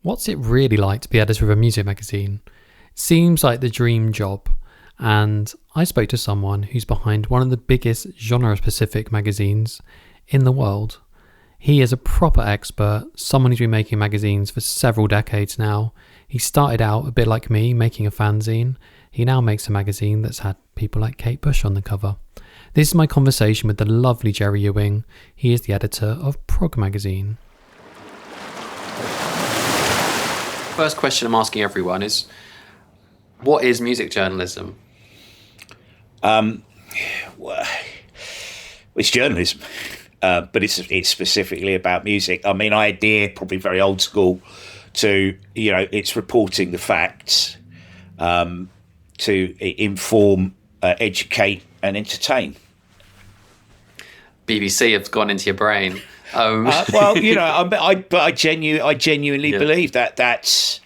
What's it really like to be editor of a music magazine? It seems like the dream job, and I spoke to someone who's behind one of the biggest genre-specific magazines in the world. He is a proper expert, someone who's been making magazines for several decades now. He started out a bit like me, making a fanzine. He now makes a magazine that's had people like Kate Bush on the cover. This is my conversation with the lovely Jerry Ewing. He is the editor of PROG magazine. First question I'm asking everyone is, what is music journalism? Well, it's journalism, but it's specifically about music. I mean, I adhere, probably very old school, to, it's reporting the facts, to inform, educate and entertain. BBC have gone into your brain. Well, I genuinely believe that's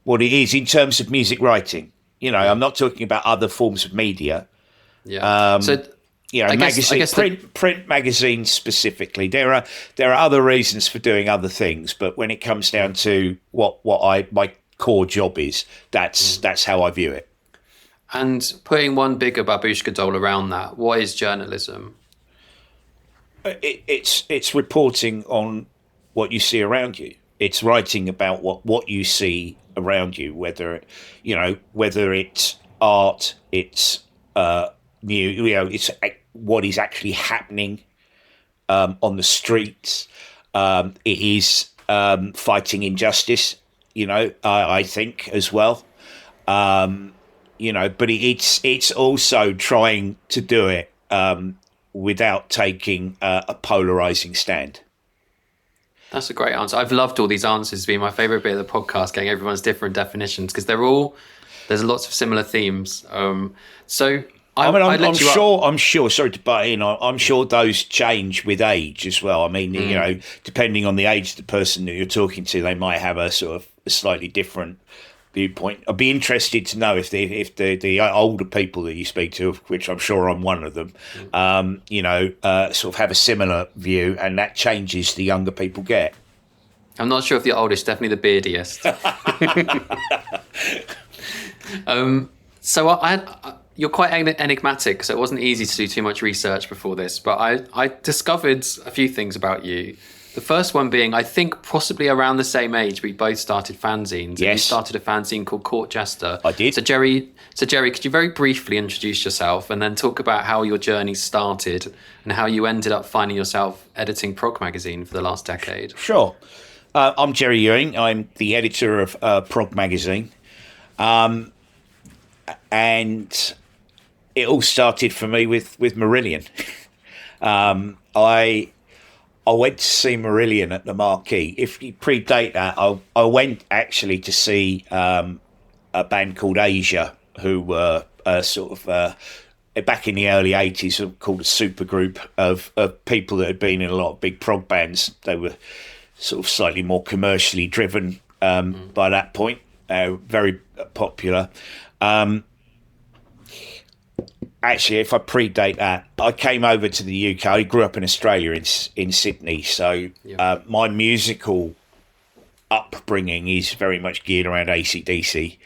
what it is in terms of music writing. I'm not talking about other forms of media. Yeah. Print magazines specifically. There are other reasons for doing other things, but when it comes down to what my core job is, that's how I view it. And putting one bigger babushka doll around that, what is journalism? It's reporting on what you see around you. It's writing about what you see around you, whether it's art, it's it's what is actually happening on the streets. It is fighting injustice, I think as well. But it's also trying to do it without taking a polarizing stand. That's a great answer. I've loved all these answers. It's been my favorite bit of the podcast, getting everyone's different definitions, because there's lots of similar themes. I'm sure. Sorry to butt in. I'm sure those change with age as well. I mean, depending on the age of the person that you're talking to, they might have a sort of a slightly different viewpoint. I'd be interested to know if the older people that you speak to, of which I'm sure I'm one of them, sort of have a similar view, and that changes the younger people get. I'm not sure if the oldest, definitely the beardiest. You're quite enigmatic, so it wasn't easy to do too much research before this, but I discovered a few things about you. The first one being, I think possibly around the same age, we both started fanzines. Yes. You started a fanzine called Court Jester. I did. So Jerry, could you very briefly introduce yourself and then talk about how your journey started and how you ended up finding yourself editing PROG magazine for the last decade? Sure. I'm Jerry Ewing. I'm the editor of PROG magazine. And it all started for me with Marillion. I went to see Marillion at the Marquee. If you predate that, I went actually to see a band called Asia, who were back in the early 80s, called a supergroup of people that had been in a lot of big prog bands. They were sort of slightly more commercially driven by that point, very popular. Actually, if I predate that, I came over to the UK. I grew up in Australia, in Sydney. So my musical upbringing is very much geared around AC/DC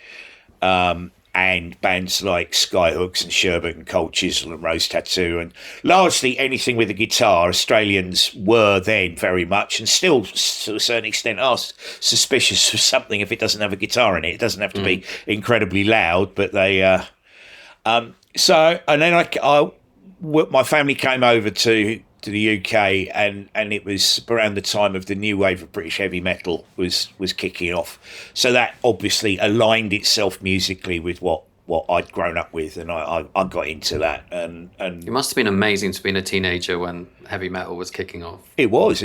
and bands like Skyhooks and Sherbet and Cold Chisel and Rose Tattoo, and largely anything with a guitar. Australians were then very much, and still to a certain extent are, suspicious of something if it doesn't have a guitar in it. It doesn't have to be incredibly loud, but they... So, and then my family came over to the UK, and it was around the time of the new wave of British heavy metal was kicking off. So that obviously aligned itself musically with what I'd grown up with, and I got into that. And it must have been amazing to be a teenager when heavy metal was kicking off. It was.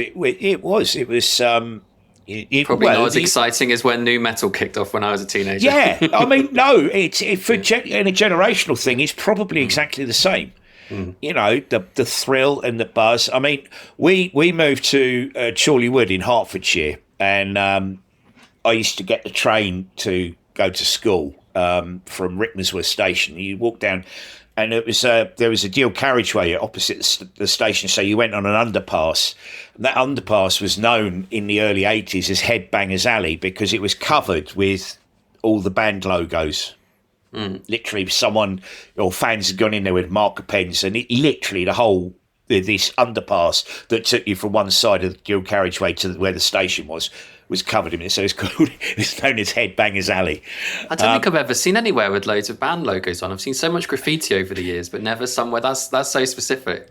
Probably not as exciting as when new metal kicked off when I was a teenager. Yeah, I mean, no, in a generational thing, it's probably exactly the same. The thrill and the buzz. I mean, we moved to Chorleywood in Hertfordshire, and I used to get the train to go to school from Rickmansworth Station. You walk down and it was there was a dual carriageway opposite the station, so you went on an underpass. And that underpass was known in the early 80s as Headbangers Alley because it was covered with all the band logos. Literally, someone or fans had gone in there with marker pens, and it literally this underpass that took you from one side of the dual carriageway to where the station was covered in it. So it's known as Headbangers Alley. I don't think I've ever seen anywhere with loads of band logos on. I've seen so much graffiti over the years, but never somewhere that's so specific.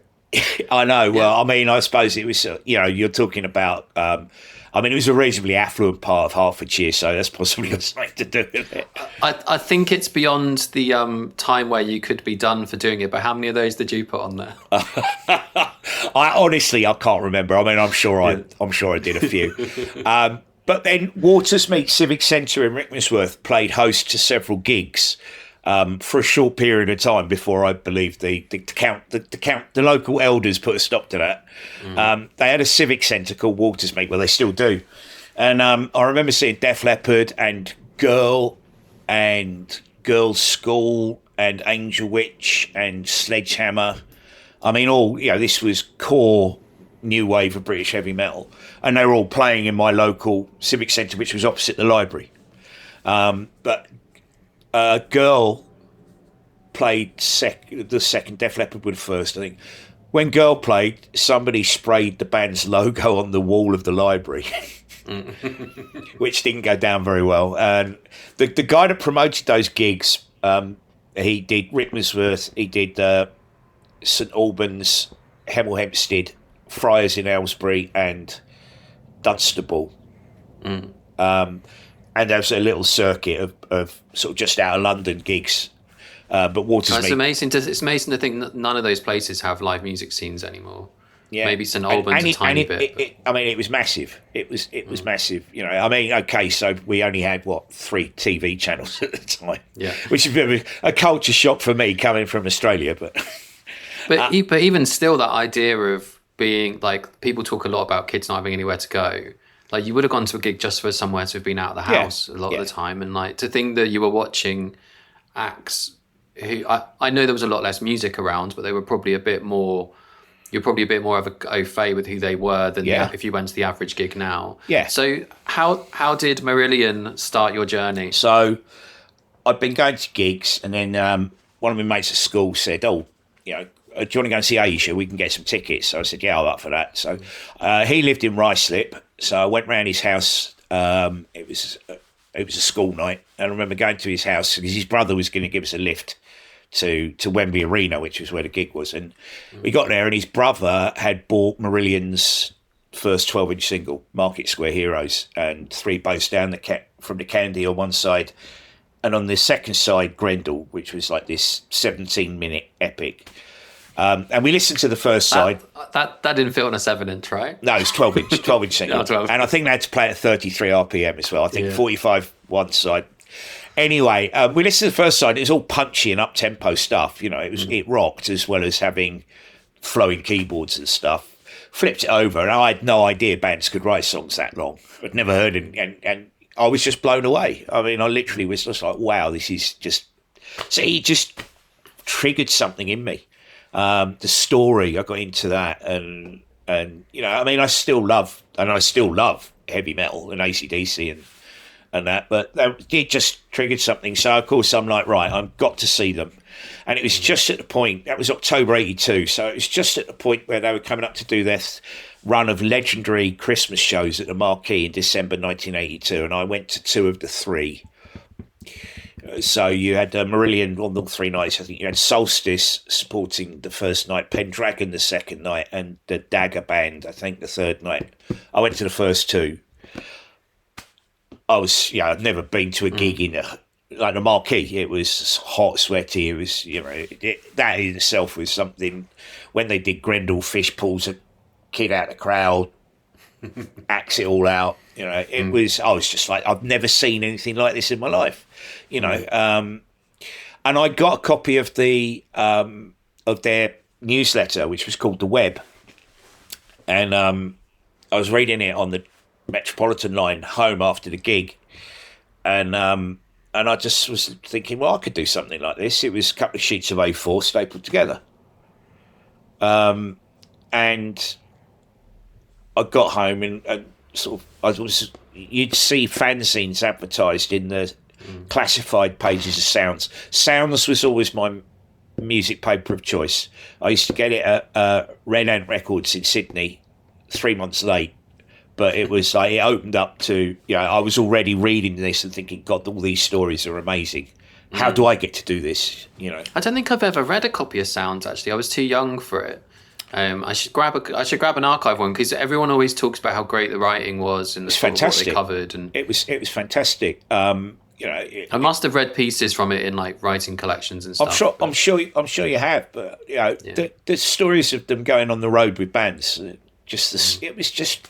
I know. Well, I mean, I suppose it was, you're talking about, it was a reasonably affluent part of Hertfordshire, so that's possibly got something to do with it. I think it's beyond the time where you could be done for doing it, but how many of those did you put on there? I can't remember. I mean, I'm sure I did a few. But then Watersmeet Civic Centre in Rickmansworth played host to several gigs for a short period of time before I believe the local elders put a stop to that. They had a civic centre called Watersmeet, well, they still do. And I remember seeing Def Leppard and Girl and Girls' School and Angel Witch and Sledgehammer. I mean, this was core new wave of British heavy metal. And they were all playing in my local civic centre, which was opposite the library. But Girl played the second, Def Leppard were first, I think. When Girl played, somebody sprayed the band's logo on the wall of the library, which didn't go down very well. And the guy that promoted those gigs, he did Rickmansworth, he did St Albans, Hemel Hempstead, Friars in Aylesbury, and Dunstable. And there was a little circuit of sort of just out of London gigs. But Watersmeet... It's amazing to think that none of those places have live music scenes anymore. Yeah. Maybe St Albans a tiny bit. It was massive. It was massive. Okay, so we only had, 3 TV channels at the time. Yeah. Which is a bit of a culture shock for me coming from Australia. But even still, that idea of being, like, people talk a lot about kids not having anywhere to go. Like, you would have gone to a gig just for somewhere to have been out of the house a lot of the time. And, like, to think that you were watching acts who... I know there was a lot less music around, but they were probably a bit more... You're probably a bit more of au fait with who they were than if you went to the average gig now. Yeah. So how did Marillion start your journey? So I'd been going to gigs, and then one of my mates at school said, do you want to go and see Asia? We can get some tickets. So I said, yeah, I'm up for that. So he lived in Ruislip. So I went round his house. It was a school night. And I remember going to his house because his brother was going to give us a lift to Wembley Arena, which was where the gig was. And we got there, and his brother had bought Marillion's first 12-inch single, Market Square Heroes, and 3 bows down from the Candy on one side. And on the second side, Grendel, which was like this 17-minute epic. And we listened to the first side. That didn't fit on a 7-inch, right? No, it's 12-inch single. Yeah, 12. And I think they had to play at 33 RPM as well. I think 45 one side. Anyway, we listened to the first side. It was all punchy and up-tempo stuff. It rocked as well as having flowing keyboards and stuff. Flipped it over, and I had no idea bands could write songs that long. I'd never heard it, and I was just blown away. I mean, I literally was just like, wow, this is just... So it just triggered something in me. The story, I got into that, and I still love heavy metal and AC/DC and that, but it just triggered something. So of course I'm like, right, I've got to see them. And it was just at the point, that was October 82, so it was just at the point where they were coming up to do their run of legendary Christmas shows at the Marquee in December 1982, and I went to 2 of the 3. So you had Marillion on the 3 nights. I think you had Solstice supporting the first night, Pendragon the second night, and the Dagger Band, I think, the third night. I went to the first 2. I'd never been to a gig in the Marquee. It was hot, sweaty. It was, that in itself was something. When they did Grendel, Fish pulls a kid out of the crowd, acts it all out. It was. I was just like, I've never seen anything like this in my life. And I got a copy of of their newsletter, which was called The Web, and I was reading it on the Metropolitan line home after the gig, and And I just was thinking, well, I could do something like this. It was a couple of sheets of A4 stapled together. And I got home and sort of, you'd see fanzines advertised in the classified pages of Sounds. Sounds was always my music paper of choice. I used to get it at Red Ant Records in Sydney 3 months late. But it was like, it opened up to, I was already reading this and thinking, God, all these stories are amazing. How do I get to do this? I don't think I've ever read a copy of Sounds, actually. I was too young for it. I should grab an archive one, because everyone always talks about how great the writing was and what they covered. And it was fantastic. I must have read pieces from it in like writing collections and stuff. I'm sure you have. But the stories of them going on the road with bands, it was just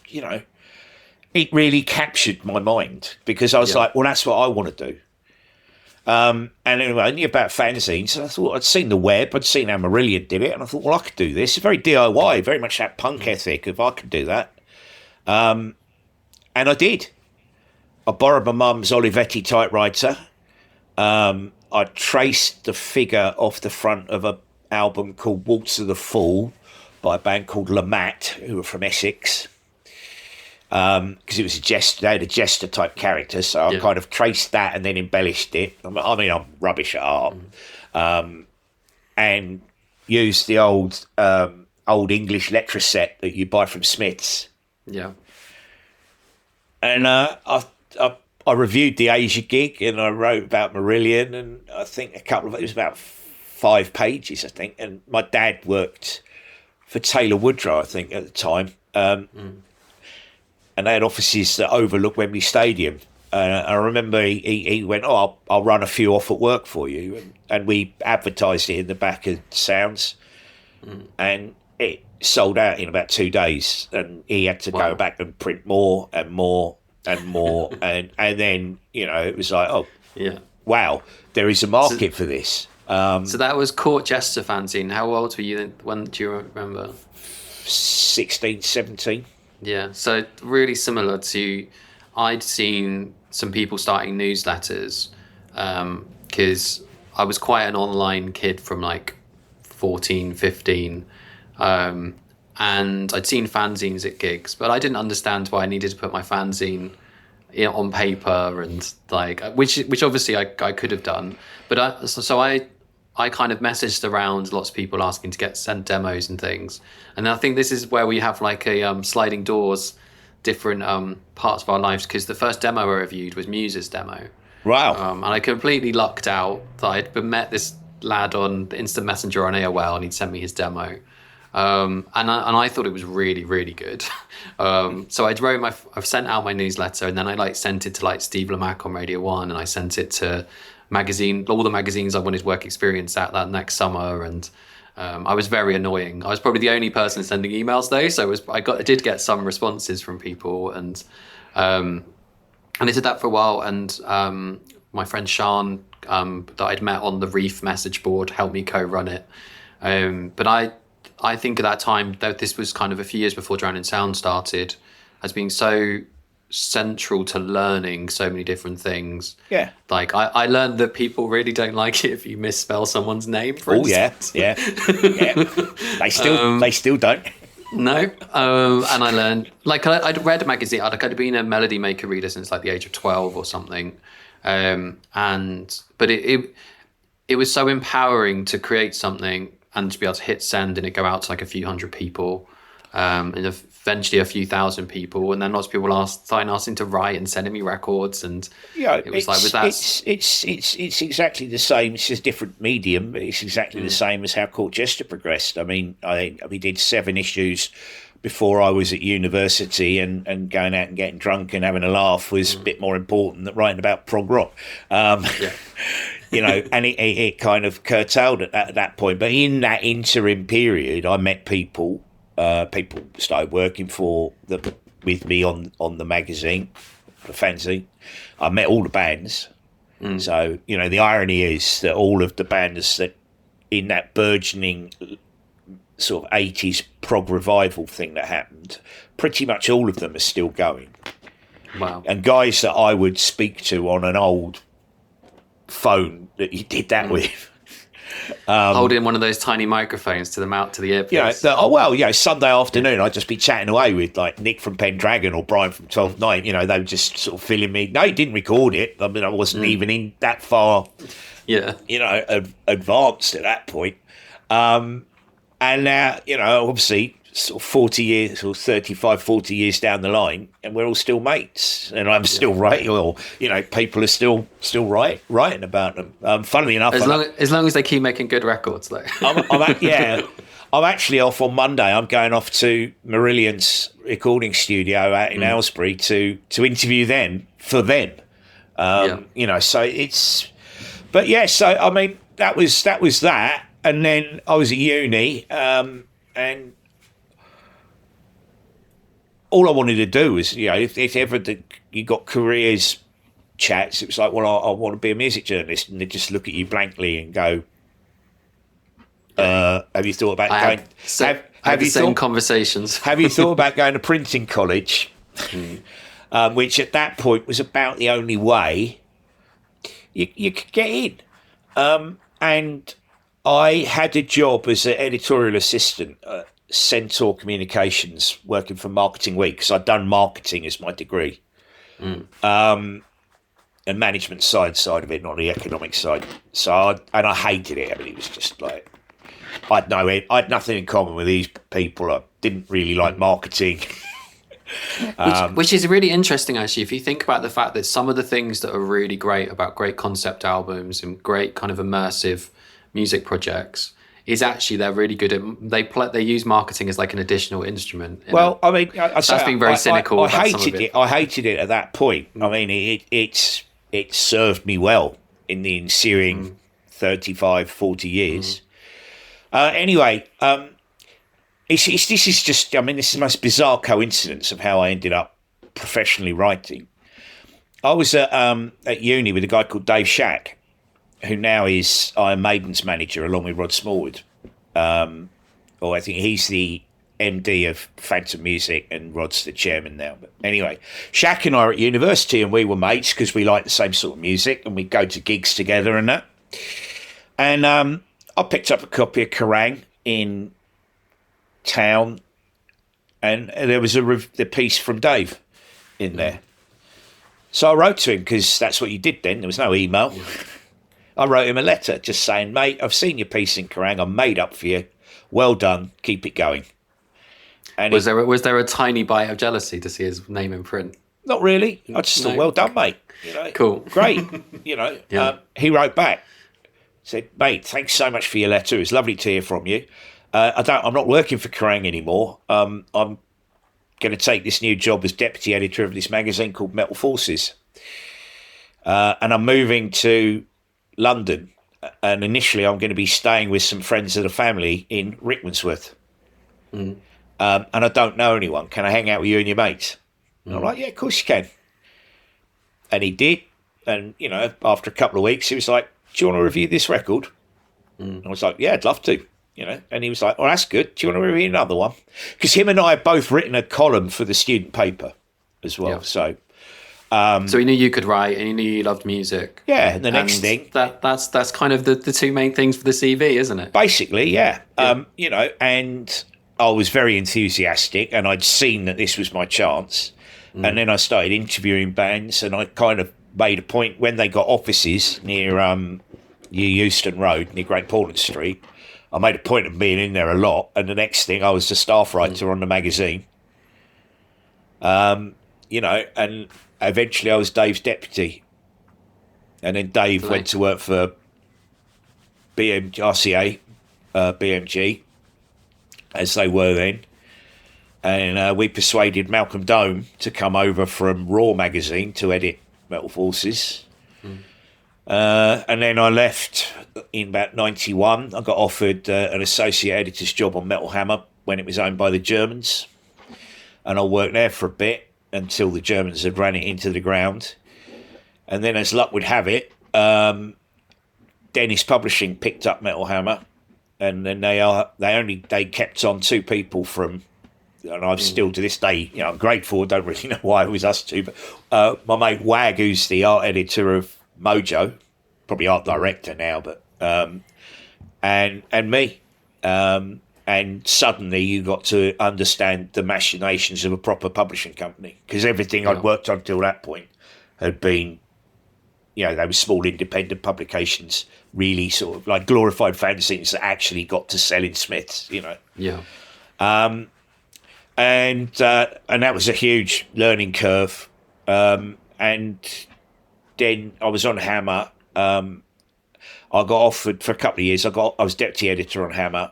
it really captured my mind, because I was like, well, that's what I want to do. And anyway, I knew about fanzines, and I thought, I'd seen the web, I'd seen how Marillion did it, and I thought, well, I could do this. It's very DIY, very much that punk ethic, if I could do that. And I did. I borrowed my mum's Olivetti typewriter. I traced the figure off the front of an album called Waltz of the Fall by a band called Lamat, who were from Essex. Because it was they had a jester type character, so I kind of traced that and then embellished it. I mean, I'm rubbish at art, and used the old English letter set that you buy from Smiths. Yeah, and I reviewed the Asia gig, and I wrote about Marillion, and I think it was about 5 pages, I think. And my dad worked for Taylor Woodrow, I think, at the time. And they had offices that overlooked Wembley Stadium. I remember he went, I'll run a few off at work for you. And we advertised it in the back of Sounds. And it sold out in about 2 days. And he had to go back and print more and more and more. and then, it was like, wow, there is a market for this. So that was Court Jester fanzine. How old were you then? When do you remember? 16, 17. Yeah, so really similar to, I'd seen some people starting newsletters, because I was quite an online kid from like 14, 15, and I'd seen fanzines at gigs, but I didn't understand why I needed to put my fanzine on paper, and like, which obviously I could have done, but I kind of messaged around lots of people asking to get sent demos and things. And I think this is where we have like a sliding doors, different parts of our lives, because the first demo I reviewed was Muse's demo. Wow. And I completely lucked out that I'd met this lad on Instant Messenger on AOL, and he'd sent me his demo. And I thought it was really, really good. So I've sent out my newsletter, and then I like sent it to like Steve Lamacq on Radio 1, and I sent it to all the magazines I wanted work experience at that next summer, and I was very annoying. I was probably the only person sending emails though, so I did get some responses from people, and I did that for a while. And my friend Sean, that I'd met on the Reef message board, helped me co-run it. But I think at that time, that this was kind of a few years before Drowning Sound started, as being so central to learning so many different things. Yeah. Like I learned that people really don't like it if you misspell someone's name, for instance. Yeah. They still don't. No. And I learned, like, I'd read a magazine. I'd been a Melody Maker reader since like the age of 12 or something. But it was so empowering to create something and to be able to hit send and it go out to like a few hundred people, and eventually a few thousand people, and then lots of people started asking to write and sending me records, and it was it's exactly the same. It's just different medium, but it's exactly the same as how Court Jester progressed. I mean, we did 7 issues before I was at university, and going out and getting drunk and having a laugh was a bit more important than writing about prog rock. And it kind of curtailed at that point. But in that interim period, I met people. People started working with me on the magazine, the fanzine. I met all the bands. So, the irony is that all of the bands that in that burgeoning sort of 80s prog revival thing that happened, pretty much all of them are still going. Wow. And guys that I would speak to on an old phone that you did that with. Holding one of those tiny microphones to the earpiece. Sunday afternoon, I'd just be chatting away with like Nick from Pendragon or Brian from 12 Night. You know, they were just sort of filling me. No, he didn't record it. I mean, I wasn't even in that far, advanced at that point. And now, obviously, sort of 40 years or 35, 40 years down the line, and we're all still mates, and I'm still writing, or people are still writing about them. Funnily enough, as long as they keep making good records, though. I'm actually off on Monday. I'm going off to Marillion's recording studio out in Aylesbury to interview them for them. So it's, but yeah. So I mean, that was that, and then I was at uni, and all I wanted to do was, if ever you got careers chats, it was like, well, I want to be a music journalist, and they just look at you blankly and go, "Have you thought about going?" Have you thought conversations? Have you thought about going to printing college? Which at that point was about the only way you could get in. And I had a job as an editorial assistant. Centaur Communications, working for Marketing Week, because I'd done marketing as my degree, and management side of it, not the economic side. So I hated it. I mean, it was just like I had nothing in common with these people. I didn't really like marketing. Which is really interesting, actually, if you think about the fact that some of the things that are really great about great concept albums and great kind of immersive music projects is actually they're really good at they use marketing as like an additional instrument. Well, I mean, that's being very cynical. I hated it. I hated it at that point. I mean, it served me well in the ensuing 35, 40 years. Anyway, this is just. I mean, this is the most bizarre coincidence of how I ended up professionally writing. I was at uni with a guy called Dave Shack, who now is Iron Maiden's manager along with Rod Smallwood. Or I think he's the MD of Phantom Music and Rod's the chairman now. But anyway, Shaq and I were at university and we were mates because we liked the same sort of music and we'd go to gigs together and that. And I picked up a copy of Kerrang in town and there was the piece from Dave in there. So I wrote to him because that's what you did then. There was no email. I wrote him a letter just saying, mate, I've seen your piece in Kerrang. I'm made up for you. Well done. Keep it going. And was there a tiny bite of jealousy to see his name in print? Not really. I just thought, well done, mate. Cool. Great. He wrote back, said, mate, thanks so much for your letter. It was lovely to hear from you. I'm not working for Kerrang anymore. I'm going to take this new job as deputy editor of this magazine called Metal Forces. And I'm moving to London, and initially I'm going to be staying with some friends of the family in Rickmansworth. And I don't know anyone. Can I hang out with you and your mates? And I'm like, yeah, of course you can. And he did. And, after a couple of weeks, he was like, do you want to review this record? And I was like, yeah, I'd love to. And he was like, oh, that's good. Do you want to review another one? Because him and I have both written a column for the student paper as well. Yeah. So he knew you could write and he knew you loved music. Yeah, and the next thing... That's kind of the two main things for the CV, isn't it? Basically, yeah. And I was very enthusiastic and I'd seen that this was my chance. And then I started interviewing bands and I kind of made a point when they got offices near Euston Road, near Great Portland Street. I made a point of being in there a lot. And the next thing, I was the staff writer on the magazine. And eventually I was Dave's deputy. And then Dave went to work for RCA, BMG, as they were then. And we persuaded Malcolm Dome to come over from Raw magazine to edit Metal Forces. And then I left in about 91. I got offered an associate editor's job on Metal Hammer when it was owned by the Germans. And I worked there for a bit until the Germans had ran it into the ground. And then, as luck would have it, Dennis Publishing picked up Metal Hammer. And then they kept on two people from... And I've still to this day, I'm grateful. I don't really know why it was us two, but my mate Wag, who's the art editor of Mojo probably art director now, but and me. And suddenly you got to understand the machinations of a proper publishing company, because everything I'd worked on till that point had been, they were small independent publications, really sort of like glorified fanzines that actually got to sell in Smiths, Yeah. And that was a huge learning curve. And then I was on Hammer. I got offered for a couple of years. I was deputy editor on Hammer.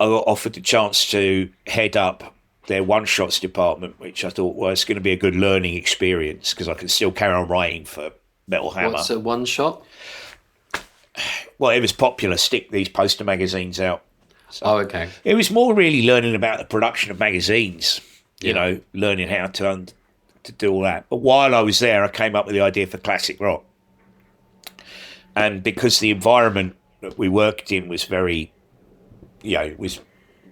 I got offered the chance to head up their one-shots department, which I thought was going to be a good learning experience because I can still carry on writing for Metal Hammer. What's a one-shot? Well, it was popular, stick these poster magazines out. So okay. It was more really learning about the production of magazines, learning how to do all that. But while I was there, I came up with the idea for classic rock. And because the environment that we worked in was very... it was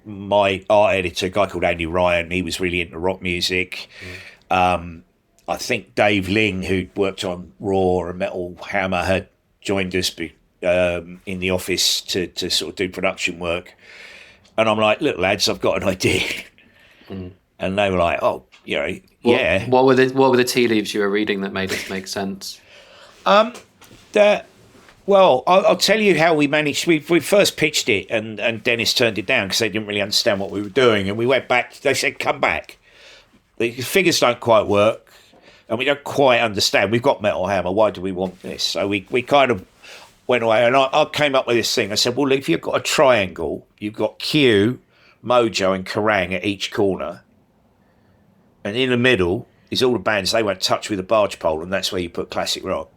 my art editor, a guy called Andy Ryan. He was really into rock music. I think Dave Ling, who worked on Raw and Metal Hammer, had joined us in the office to sort of do production work. And I'm like, look, lads, I've got an idea. And they were like, oh, yeah. What were the tea leaves you were reading that made it make sense? Well, I'll tell you how we managed. We first pitched it, and Dennis turned it down because they didn't really understand what we were doing. And we went back. They said, "Come back. The figures don't quite work, and we don't quite understand. We've got Metal Hammer. Why do we want this?" So we kind of went away, and I came up with this thing. I said, "Well, if you've got a triangle, you've got Q, Mojo, and Kerrang at each corner, and in the middle is all the bands they won't touch with a barge pole, and that's where you put classic rock."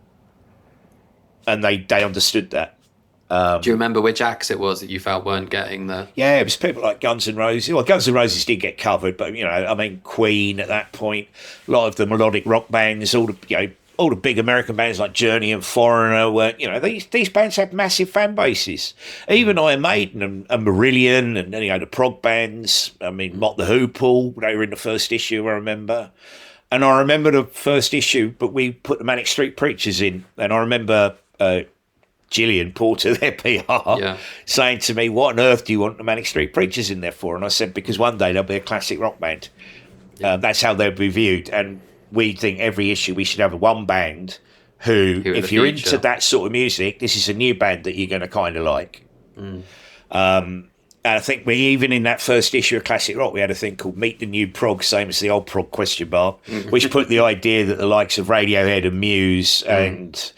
And they understood that. Do you remember which acts it was that you felt weren't getting the... Yeah, it was people like Guns N' Roses. Well, Guns N' Roses did get covered, but, Queen at that point, a lot of the melodic rock bands, all the big American bands like Journey and Foreigner were, these bands had massive fan bases. Even Iron Maiden and Marillion and, the prog bands, Mott the Hoople, they were in the first issue, I remember. And I remember the first issue, but we put the Manic Street Preachers in, and I remember... Gillian Porter, their PR, saying to me, "What on earth do you want the Manic Street Preachers in there for?" And I said, "Because one day they'll be a classic rock band. That's how they'll be viewed. And we think every issue we should have one band who if you're into that sort of music, this is a new band that you're going to kind of like." And I think we even in that first issue of Classic Rock, we had a thing called Meet the New Prog, same as the old prog ? Which put the idea that the likes of Radiohead and Muse and...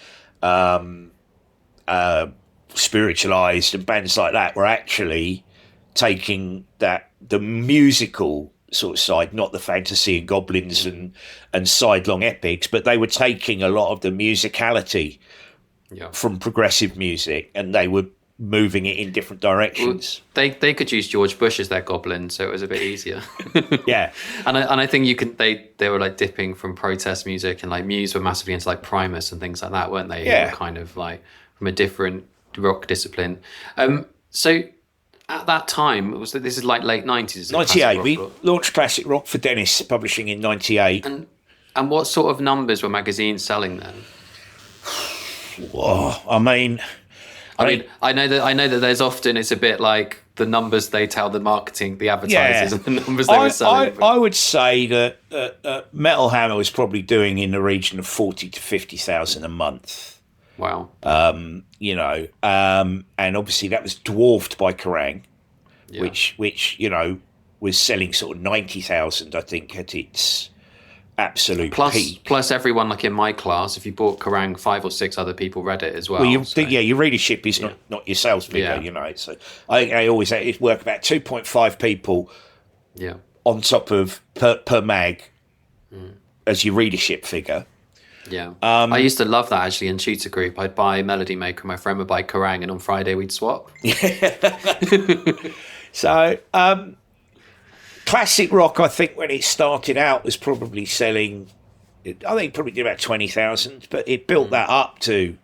Spiritualized and bands like that were actually taking the musical sort of side, not the fantasy and goblins and sidelong epics, but they were taking a lot of the musicality from progressive music, and they were moving it in different directions. Well, they could use George Bush as their goblin, so it was a bit easier. Yeah, and I think they were like dipping from protest music, and like Muse were massively into like Primus and things like that, weren't they? Yeah, they were kind of like from a different rock discipline. So at that time, this is like late 90s. 98. We launched Classic Rock for Dennis Publishing in 98. And what sort of numbers were magazines selling then? Whoa, I know that there's often it's a bit like the numbers they tell the marketing, the advertisers, and the numbers they were selling. I would say that Metal Hammer was probably doing in the region of 40 to 50,000 a month. Wow. And obviously that was dwarfed by Kerrang, which was selling sort of 90,000, I think, at its absolute peak. Plus everyone, like in my class, if you bought Kerrang, 5 or 6 other people read it as well. Your readership is not your sales figure, So I always say it's work about 2.5 people on top of per mag as your readership figure. Yeah, I used to love that actually in tutor group. I'd buy Melody Maker, my friend would buy Kerrang, and on Friday we'd swap. So, Classic Rock, I think when it started out was probably selling, I think probably did about 20,000, but it built that up to,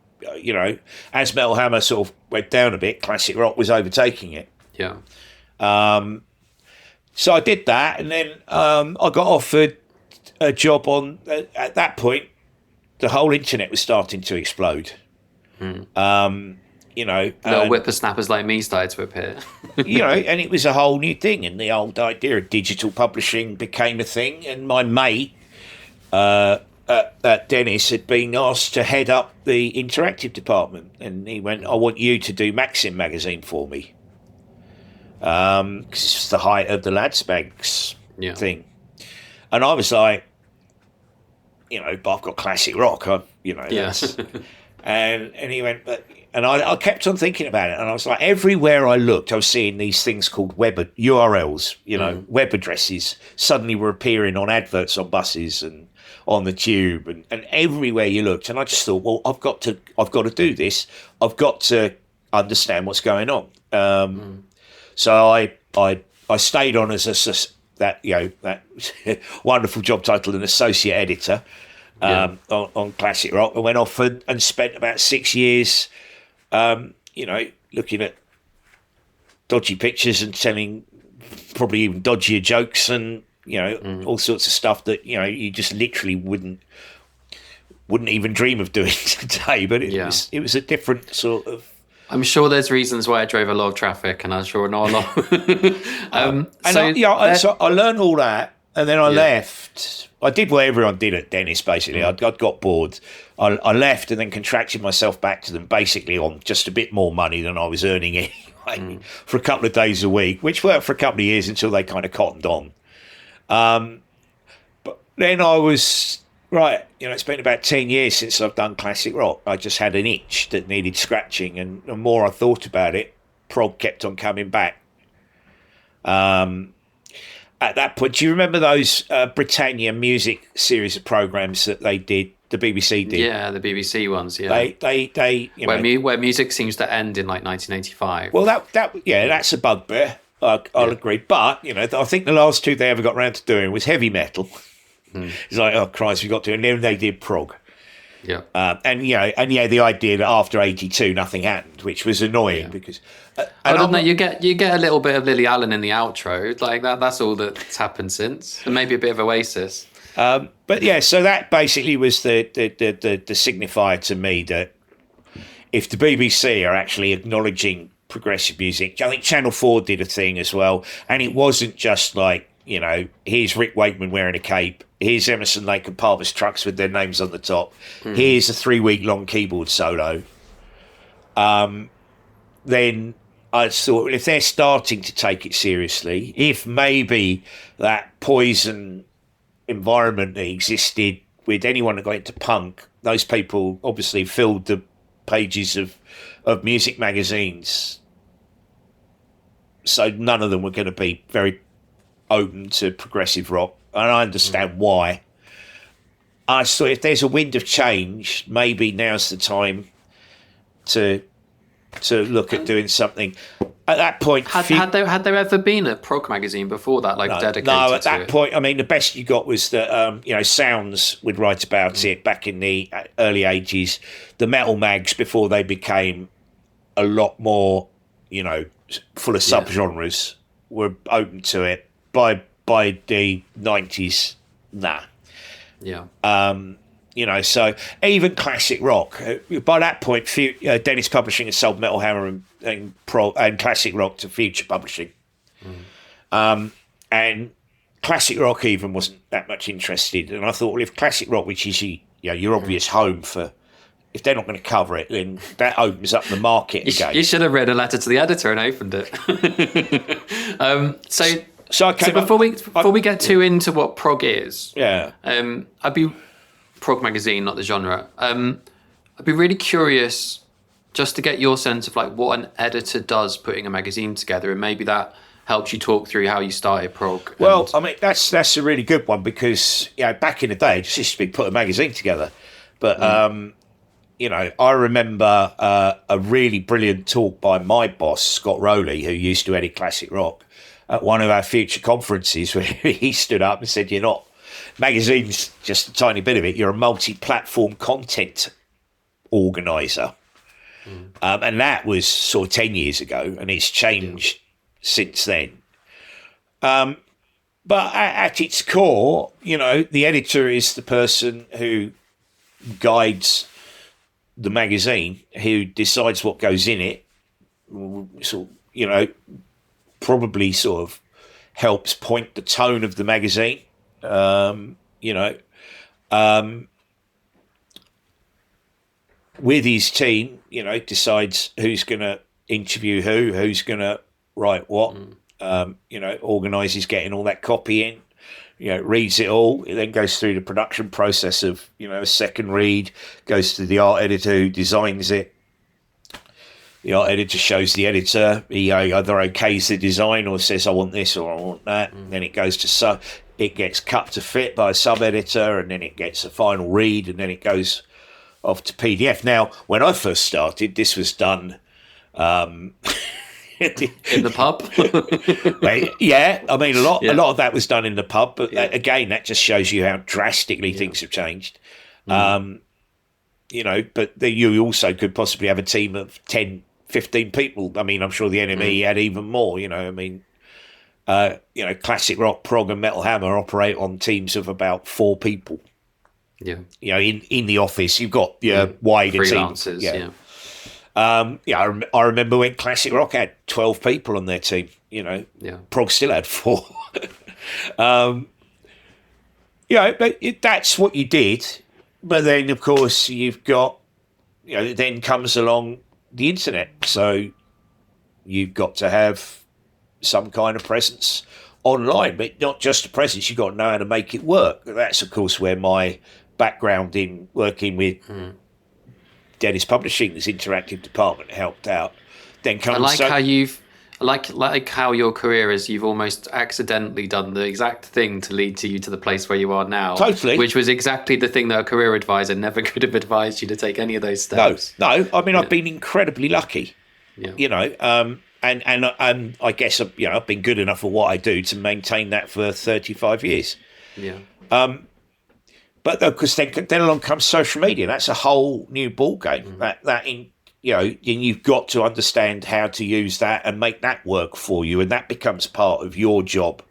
as Metal Hammer sort of went down a bit, Classic Rock was overtaking it. Yeah. So I did that, and then I got offered a job at that point, the whole internet was starting to explode. Little whippersnappers like me started to appear. And it was a whole new thing, and the old idea of digital publishing became a thing. And my mate Dennis had been asked to head up the interactive department, and he went, "I want you to do Maxim magazine for me," because it's the height of the Ladsbags thing. And I was like, but I've got classic rock, and he went, and I kept on thinking about it, and I was like, everywhere I looked, I was seeing these things called web URLs, web addresses suddenly were appearing on adverts on buses and on the tube, and everywhere you looked. And I just thought, well, I've got to do this. I've got to understand what's going on. So I stayed on as that wonderful job title, an associate editor on Classic Rock. I went off and spent about 6 years, looking at dodgy pictures and telling probably even dodgier jokes and all sorts of stuff that you just literally wouldn't even dream of doing today. But it was a different sort of. I'm sure there's reasons why I drove a lot of traffic, and I'm sure not a lot. So I learned all that, and then I left. I did what everyone did at Dennis, basically. I got bored. I left and then contracted myself back to them, basically on just a bit more money than I was earning anyway, for a couple of days a week, which worked for a couple of years until they kind of cottoned on. But then I was... Right, it's been about 10 years since I've done classic rock. I just had an itch that needed scratching, and the more I thought about it, prog kept on coming back. At that point, do you remember those Britannia music series of programmes that they did, the BBC did? Yeah, the BBC ones, yeah. They where music seems to end in like 1985. Well, that's a bugbear. I'll agree. But, I think the last two they ever got around to doing was heavy metal. It's like, oh Christ, we got to, and then they did prog. Yeah. The idea that after 82 nothing happened, which was annoying because. I don't know. You get a little bit of Lily Allen in the outro, like that. That's all that's happened since, and maybe a bit of Oasis. So that basically was the signifier to me that if the BBC are actually acknowledging progressive music, I think Channel 4 did a thing as well, and it wasn't just like. Here's Rick Wakeman wearing a cape. Here's Emerson, Lake and Palmer's trucks with their names on the top. Here's a 3-week-long keyboard solo. Then I thought, well, if they're starting to take it seriously, if maybe that Poison environment that existed with anyone that got into punk, those people obviously filled the pages of music magazines. So none of them were going to be very open to progressive rock, and I understand why. I thought if there's a wind of change, maybe now's the time to look at doing something. At that point, had there ever been a prog magazine before that, dedicated? No, at that point, I mean, the best you got was that Sounds would write about it back in the early 80s. The metal mags before they became a lot more, full of subgenres, were open to it. By the 90s, nah. Yeah. So even classic rock, by that point, Dennis Publishing had sold Metal Hammer and classic rock to Future Publishing. And classic rock even wasn't that much interested. And I thought, well, if classic rock, which is your obvious home for, if they're not going to cover it, then that opens up the market again. You should have read a letter to the editor and opened it. So before we get too into what prog is, I'd be prog magazine, not the genre. I'd be really curious just to get your sense of like what an editor does putting a magazine together, and maybe that helps you talk through how you started prog. Well, I mean that's a really good one because back in the day, it just used to be put a magazine together, but I remember a really brilliant talk by my boss Scott Rowley, who used to edit classic rock, at one of our Future conferences, where he stood up and said, "You're not magazine's just a tiny bit of it. You're a multi-platform content organizer," and that was sort of 10 years ago, and it's changed since then. But at its core, the editor is the person who guides the magazine, who decides what goes in it, sort of, probably sort of helps point the tone of the magazine, with his team, decides who's going to interview who's going to write what, organises getting all that copy in, reads it all. It then goes through the production process of, a second read, goes to the art editor who designs it. The art editor shows the editor. He either okays the design or says, I want this or I want that. And then it goes to it gets cut to fit by a sub-editor, and then it gets a final read, and then it goes off to PDF. Now, when I first started, this was done in the pub. Yeah, I mean, a lot of that was done in the pub, but again, that just shows you how drastically things have changed. But you also could possibly have a team of 10, 15 people. I mean, I'm sure the NME had even more. Classic rock, prog, and metal hammer operate on teams of about 4 people. Yeah. In the office, you've got wider teams. Yeah. I remember when Classic Rock had 12 people on their team. Prog still had 4. But that's what you did. But then, of course, you've got, then comes along the internet. So you've got to have some kind of presence online, but not just a presence. You've got to know how to make it work. That's, of course, where my background in working with Dennis Publishing's interactive department helped out. Then comes I like how your career is. You've almost accidentally done the exact thing to lead you to the place where you are now. Totally, which was exactly the thing that a career advisor never could have advised you to take any of those steps. No. I mean, I've been incredibly lucky. Yeah. And I guess I've been good enough for what I do to maintain that for 35 years. Yeah. But because then along comes social media. That's a whole new ball game. And you've got to understand how to use that and make that work for you, and that becomes part of your job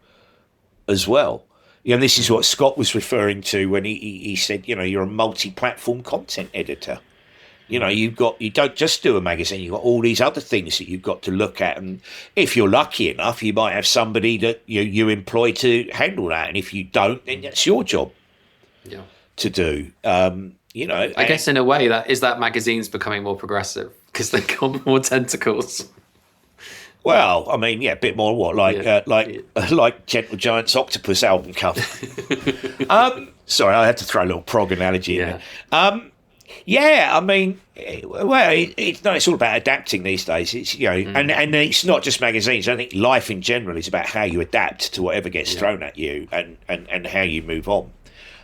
as well. And this is what Scott was referring to when he said, you're a multi-platform content editor. You don't just do a magazine. You've got all these other things that you've got to look at, and if you're lucky enough, you might have somebody that you employ to handle that, and if you don't, then that's your job. Yeah. To do, I guess in a way that magazine's becoming more progressive because they've got more tentacles. Well, I mean, a bit more like Gentle Giant's Octopus album cover. Sorry, I had to throw a little prog analogy in there. I mean, it's all about adapting these days. It's and it's not just magazines. I think life in general is about how you adapt to whatever gets thrown at you and how you move on.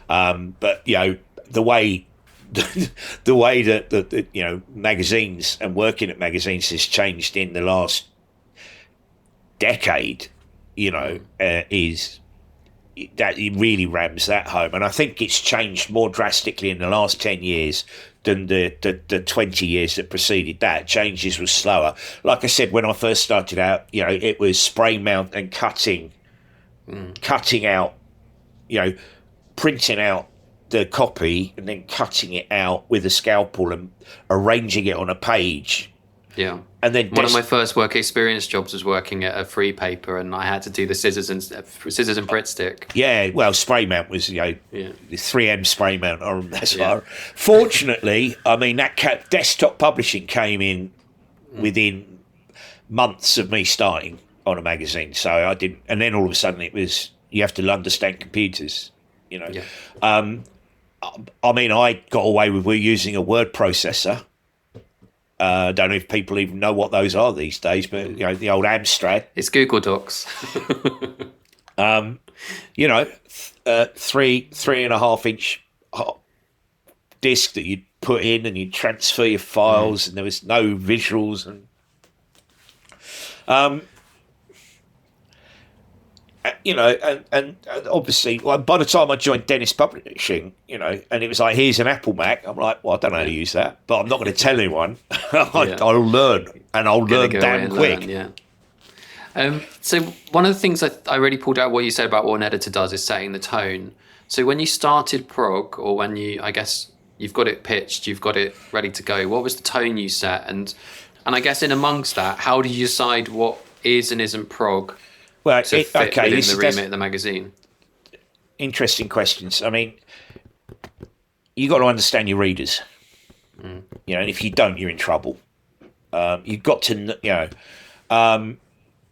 But the way that magazines and working at magazines has changed in the last decade, is that it really rams that home. And I think it's changed more drastically in the last 10 years than the 20 years that preceded that. Changes was slower. Like I said, when I first started out, it was spray mount and cutting out, printing out the copy and then cutting it out with a scalpel and arranging it on a page. Yeah. And then one of my first work experience jobs was working at a free paper, and I had to do the scissors and Pritt stick. Yeah, well, spray mount was the 3M spray mount. I remember that's Fortunately, I mean that desktop publishing came in within months of me starting on a magazine, so I didn't. And then all of a sudden, it was you have to understand computers. I mean, I got away with using a word processor. I don't know if people even know what those are these days, but the old Amstrad. It's Google Docs. 3.5 inch disc that you'd put in, and you'd transfer your files, and there was no visuals, and and obviously, by the time I joined Dennis Publishing, and it was like, here's an Apple Mac. I'm like, well, I don't know how to use that, but I'm not going to tell anyone. I'll learn, and I'll learn damn quick. So one of the things I really pulled out what you said about what an editor does is setting the tone. So when you started Prog, or when you, I guess, you've got it pitched, you've got it ready to go. What was the tone you set? And I guess in amongst that, how do you decide what is and isn't prog to fit within the remit of the magazine? Interesting questions. I mean, you got to understand your readers. You know, and if you don't, you're in trouble. You've got to, you know.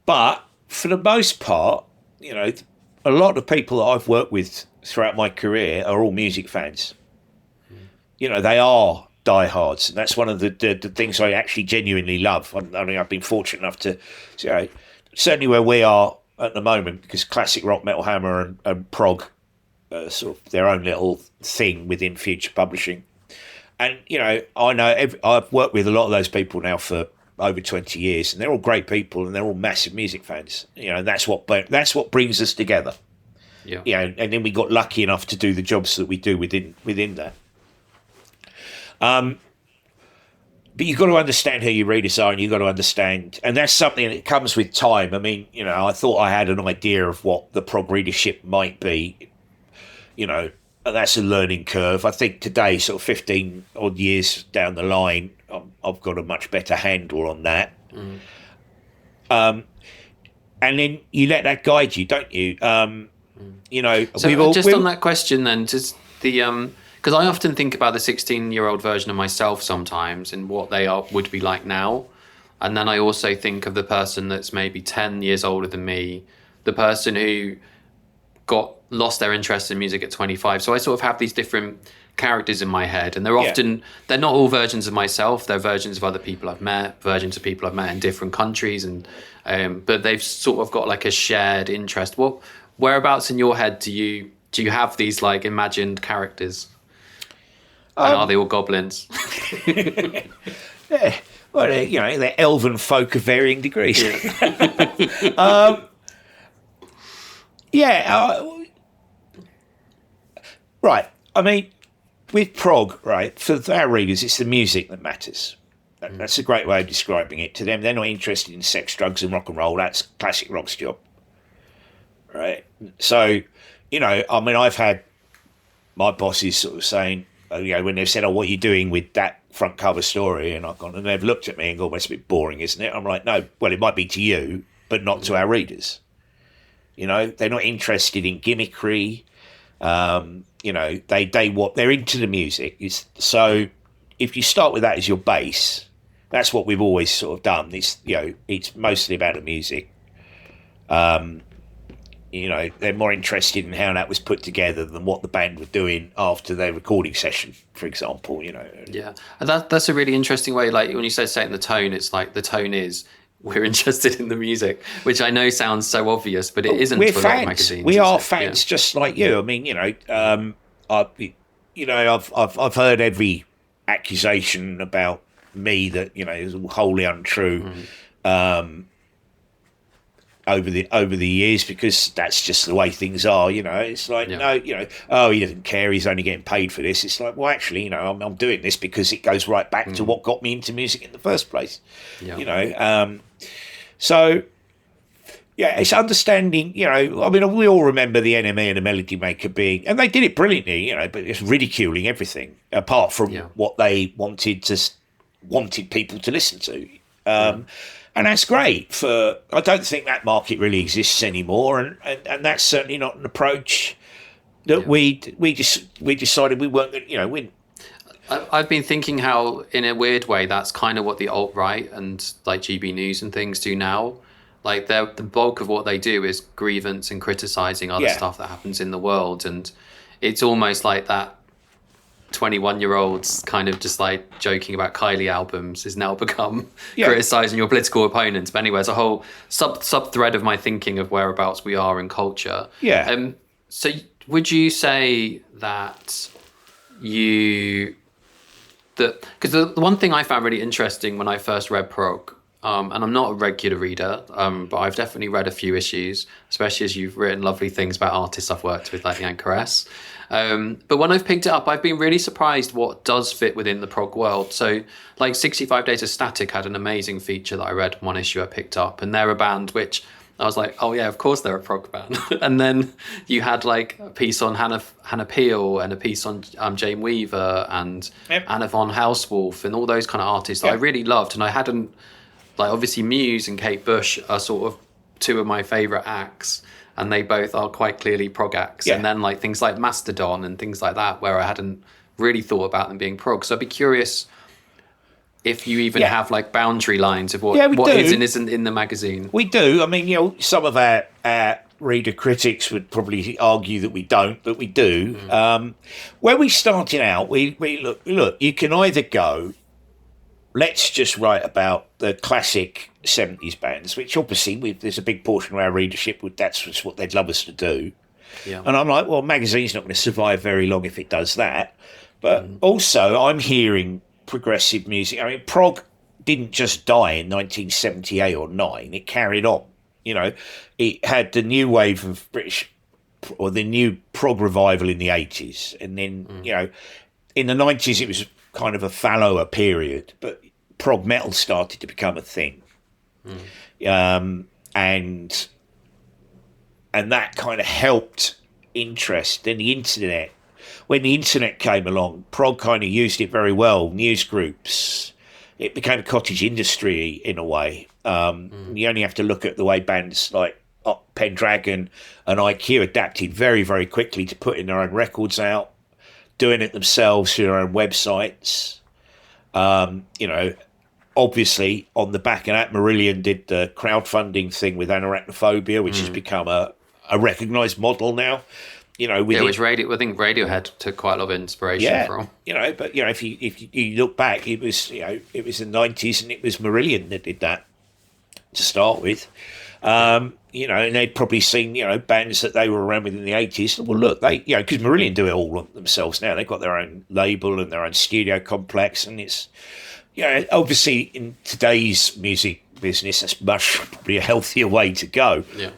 But for the most part, you know, a lot of people that I've worked with throughout my career are all music fans. You know, they are diehards, and that's one of the things I actually genuinely love. I mean, I've been fortunate enough to, you know, certainly where we are at the moment, because classic rock, metal, hammer, and prog, sort of their own little thing within Future Publishing. And you know, I've worked with a lot of those people now for over 20 years, and they're all great people, and they're all massive music fans. You know, and that's what brings us together. Yeah. You know, and then we got lucky enough to do the jobs that we do within that. But you've got to understand who your readers are, and you've got to understand, and that's something that comes with time. I mean, you know, I thought I had an idea of what the prog readership might be, you know, and that's a learning curve. I think today, sort of 15 odd years down the line, I've got a much better handle on that. And then you let that guide you, don't you? You know, so on that question then, just the because I often think about the 16-year-old version of myself sometimes and what they would be like now, and then I also think of the person that's maybe 10 years older than me, the person who lost their interest in music at 25. So I sort of have these different characters in my head, and they're not all versions of myself. They're versions of other people I've met, versions of people I've met in different countries, and but they've sort of got like a shared interest. Whereabouts in your head do you have these like imagined characters? And are they all goblins? Yeah, well, you know, they're elven folk of varying degrees. Right. I mean, with prog, right, for our readers, it's the music that matters. That's a great way of describing it. To them, they're not interested in sex, drugs, and rock and roll. That's classic rock's job. Right. So, you know, I mean, I've had my bosses sort of saying, you know, when they've said, "Oh, what are you doing with that front cover story?" and I've gone, and they've looked at me and gone, "Well, it's a bit boring, isn't it?" I'm like, "No, well, it might be to you, but not to our readers." You know, they're not interested in gimmickry. You know, they're into the music. So if you start with that as your base, that's what we've always sort of done. It's, you know, it's mostly about the music. You know, they're more interested in how that was put together than what the band were doing after their recording session, for example, you know. Yeah, and that's a really interesting way. Like when you say setting the tone, it's like the tone is we're interested in the music, which I know sounds so obvious, but it isn't. We're for fans. A lot of magazines, we are fans, just like you. I mean, you know, I've heard every accusation about me that, you know, is wholly untrue. Over the years, because that's just the way things are, you know. It's like, no, you know, oh, he doesn't care, he's only getting paid for this. It's like, well, actually, you know, I'm doing this because it goes right back to what got me into music in the first place. You know, so yeah, it's understanding, you know. I mean, we all remember the NME and the Melody Maker being, and they did it brilliantly, you know, but it's ridiculing everything apart from what they wanted people to listen to. And that's great. I don't think that market really exists anymore, and that's certainly not an approach that we decided we weren't going to, you know, win. I've been thinking how, in a weird way, that's kind of what the alt-right and like GB News and things do now. Like the bulk of what they do is grievance and criticising other stuff that happens in the world, and it's almost like that 21-year-olds kind of just like joking about Kylie albums has now become criticising your political opponents. But anyway, it's a whole sub thread of my thinking of whereabouts we are in culture. So would you say that because the one thing I found really interesting when I first read prog, and I'm not a regular reader, but I've definitely read a few issues, especially as you've written lovely things about artists I've worked with, like the Anchoress. But when I've picked it up, I've been really surprised what does fit within the prog world. So like 65 Days of Static had an amazing feature that I read, one issue I picked up, and they're a band which I was like, oh yeah, of course they're a prog band. And then you had like a piece on Hannah Peel and a piece on Jane Weaver and Anna von Housewolf and all those kind of artists that I really loved. And I hadn't, like, obviously Muse and Kate Bush are sort of two of my favourite acts, and they both are quite clearly prog acts. And then like things like Mastodon and things like that, where I hadn't really thought about them being prog. So I'd be curious if you even have like boundary lines of what is and isn't in the magazine. We do. I mean, some of our reader critics would probably argue that we don't, but we do. When we started out, we look, you can either go, let's just write about the classic 70s bands, which obviously there's a big portion of our readership that's what they'd love us to do. Yeah. And I'm like, well, magazine's not going to survive very long if it does that. But also, I'm hearing progressive music. I mean, prog didn't just die in 1978 or 9. It carried on. It had the new wave of British, or the new prog revival in the 80s. And then, in the 90s, it was kind of a fallower period, but prog metal started to become a thing. And that kind of helped interest. Then the internet, when the internet came along, prog kind of used it very well. News groups, it became a cottage industry in a way. You only have to look at the way bands like Pendragon and IQ adapted very, very quickly to putting their own records out, doing it themselves through their own websites. Obviously, on the back of that, Marillion did the crowdfunding thing with Anarachnophobia, which has become a recognised model now. Which I think Radiohead took quite a lot of inspiration from. But if you look back, it was the 90s, and it was Marillion that did that to start with. And they'd probably seen bands that they were around with in the 80s. Well, look, they because Marillion do it all themselves now. They've got their own label and their own studio complex, and it's obviously in today's music business, that's probably a healthier way to go. Yeah.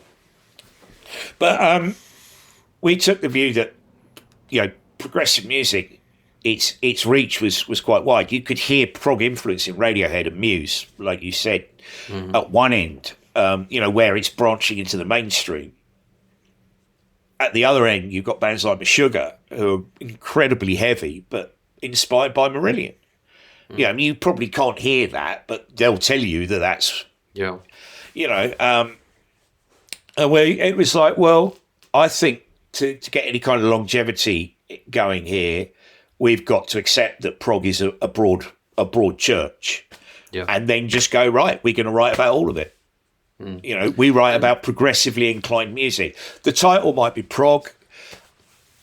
But we took the view that progressive music, its reach was quite wide. You could hear prog influence in Radiohead and Muse, like you said, at one end, where it's branching into the mainstream. At the other end, you've got bands like Meshuggah, who are incredibly heavy, but inspired by Marillion. You probably can't hear that, but they'll tell you that that's, where it was like, well, I think to get any kind of longevity going here, we've got to accept that prog is a broad church, and then just go, right, we're going to write about all of it. We write about progressively inclined music. The title might be prog.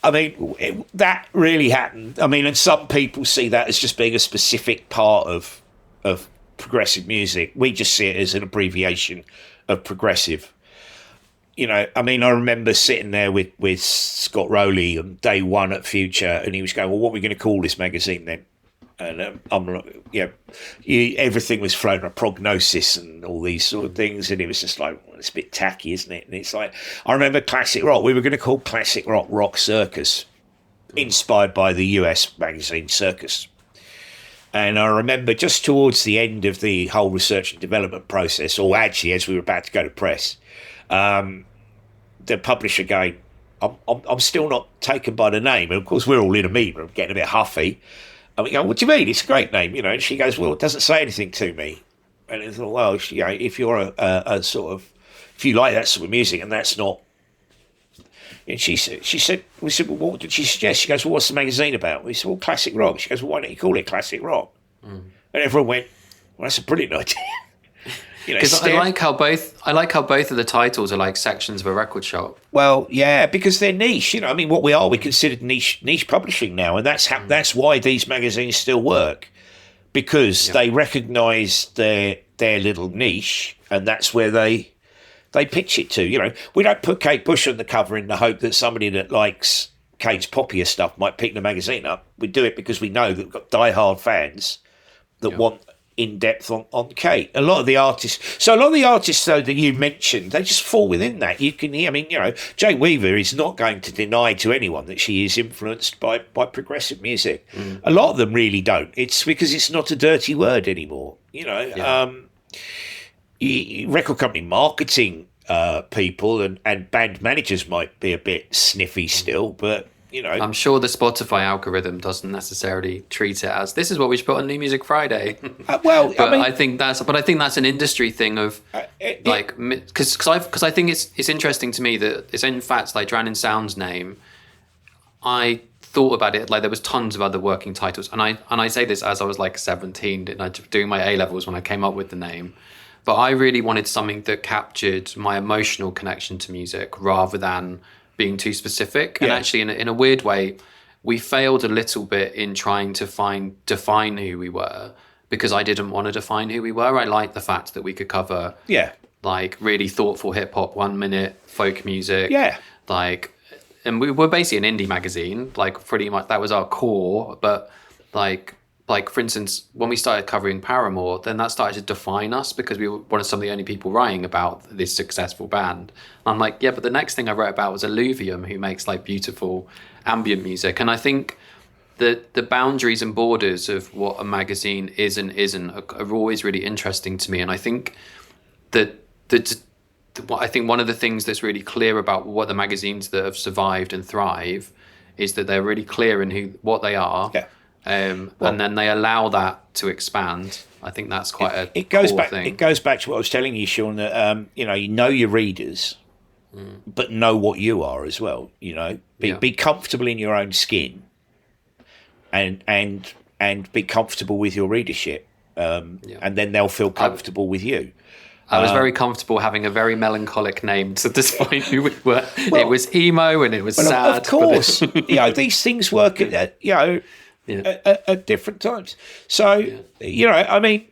I mean, that really happened. I mean, and some people see that as just being a specific part of progressive music. We just see it as an abbreviation of progressive. I mean, I remember sitting there with Scott Rowley on day one at Future, and he was going, well, what are we going to call this magazine then? And I'm like, everything was thrown at prognosis and all these sort of things, and it was just like, well, it's a bit tacky, isn't it? And it's like, I remember classic rock. We were going to call classic rock Circus, inspired by the US magazine Circus. And I remember just towards the end of the whole research and development process, or actually as we were about to go to press, the publisher going, I'm still not taken by the name. And of course, we're all in a meeting, I'm getting a bit huffy. And we go, what do you mean? It's a great name, And she goes, well, it doesn't say anything to me. And I thought, well, if you're a sort of, if you like that sort of music, and that's not. And we said, well, what did she suggest? She goes, well, what's the magazine about? We said, well, classic rock. She goes, well, why don't you call it classic rock? And everyone went, well, that's a brilliant idea. Because I like how both of the titles are like sections of a record shop. Well, yeah, because they're niche. I mean, what we considered niche publishing now, and that's why these magazines still work, because they recognise their little niche, and that's where they pitch it to. We don't put Kate Bush on the cover in the hope that somebody that likes Kate's poppier stuff might pick the magazine up. We do it because we know that we've got diehard fans that want in depth on Kate. A lot of the artists though that you mentioned, they just fall within that. You can hear, I mean, Jane Weaver is not going to deny to anyone that she is influenced by progressive music. A lot of them really don't. It's because it's not a dirty word anymore. Record company marketing people, and band managers might be a bit sniffy still, but you know, I'm sure the Spotify algorithm doesn't necessarily treat it as this is what we should put on New Music Friday. Well, but I think that's an industry thing of because I think it's interesting to me that it's in fact like Drowning Sound's name. I thought about it like there was tons of other working titles, and I say this as I was like 17 doing my A levels when I came up with the name. But I really wanted something that captured my emotional connection to music rather than being too specific. And actually, in a weird way, we failed a little bit in trying to define who we were, because I didn't want to define who we were. I liked the fact that we could cover like really thoughtful hip hop, 1 minute folk music. And we were basically an indie magazine, like pretty much that was our core. But like for instance, when we started covering Paramore, then that started to define us because we were one of some of the only people writing about this successful band. And I'm like, yeah, but the next thing I wrote about was Alluvium, who makes like beautiful ambient music. And I think that the boundaries and borders of what a magazine is and isn't are always really interesting to me. And I think that I think one of the things that's really clear about what the magazines that have survived and thrive is that they're really clear in what they are. Yeah. And then they allow that to expand. I think that's quite a it goes core back. thing. It goes back to what I was telling you, Sean. That you know your readers, but know what you are as well. You know, be comfortable in your own skin, and be comfortable with your readership, and then they'll feel comfortable with you. I was very comfortable having a very melancholic name to define who we were. It was emo and it was sad. Of course, you know these things work at at different times. So you know, I mean,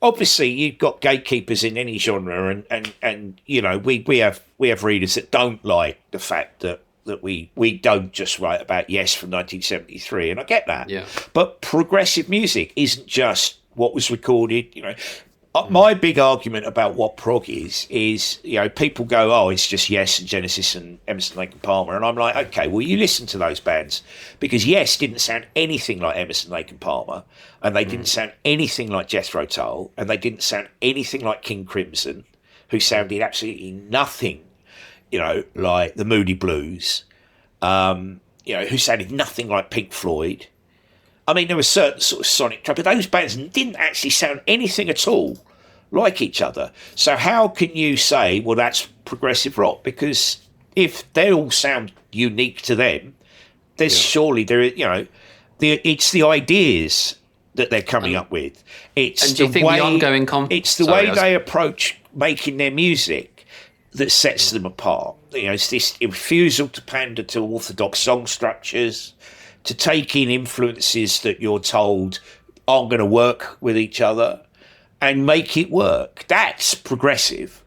obviously you've got gatekeepers in any genre, and you know we have readers that don't like the fact that we don't just write about Yes from 1973, and I get that. Yeah. But progressive music isn't just what was recorded. You know, my big argument about what prog is you know people go, oh, it's just Yes and Genesis and Emerson, Lake and Palmer, and I'm like, okay, well you listen to those bands because Yes didn't sound anything like Emerson, Lake and Palmer, and they didn't sound anything like Jethro Tull, and they didn't sound anything like King Crimson, who sounded absolutely nothing, you know, like the Moody Blues, you know, who sounded nothing like Pink Floyd. I mean, there was certain sort of sonic track, but those bands didn't actually sound anything at all like each other. So how can you say, well, that's progressive rock? Because if they all sound unique to them, there's surely you know, it's the ideas that they're coming up with. It's and do you think the ongoing it's the way they approach making their music that sets them apart. You know, it's this refusal to pander to orthodox song structures, to take in influences that you're told aren't going to work with each other and make it work. That's progressive,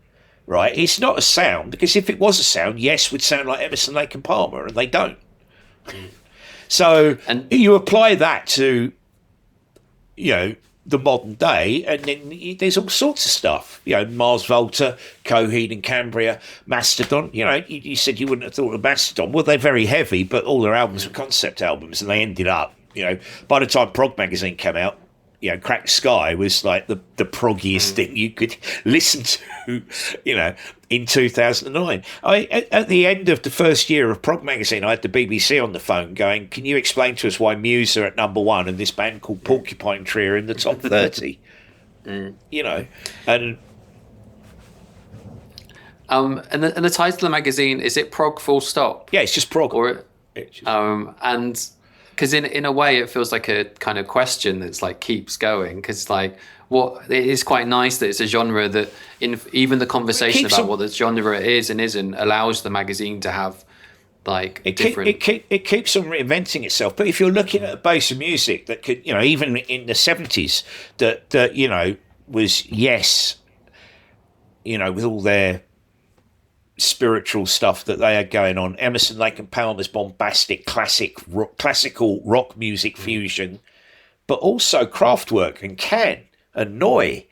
right? It's not a sound, because if it was a sound, Yes would sound like Emerson, Lake and Palmer, and they don't. So you apply that to, you know, the modern day, and then there's all sorts of stuff. You know, Mars Volta, Coheed and Cambria, Mastodon. You know, you said you wouldn't have thought of Mastodon. Well, they're very heavy, but all their albums were concept albums, and they ended up, you know, by the time Prog magazine came out, you know, Crack Sky was like the proggiest thing you could listen to, you know, in 2009. At the end of the first year of Prog magazine, I had the BBC on the phone going, can you explain to us why Muse are at #1 and this band called Porcupine Tree are in the top 30? You know, and the title of the magazine, is it Prog full stop? Yeah, it's just Prog. And because in a way it feels like a kind of question that's like keeps going, because like it is quite nice that it's a genre that even the conversation about what the genre is and isn't allows the magazine to have like different. It keeps on reinventing itself. But if you're looking at a base of music that could, you know, even in the 70s, that you know was Yes, you know, with all their spiritual stuff that they had going on, Emerson, Lake and Palmer's bombastic classical rock music fusion, but also Kraftwerk and Can and Neu,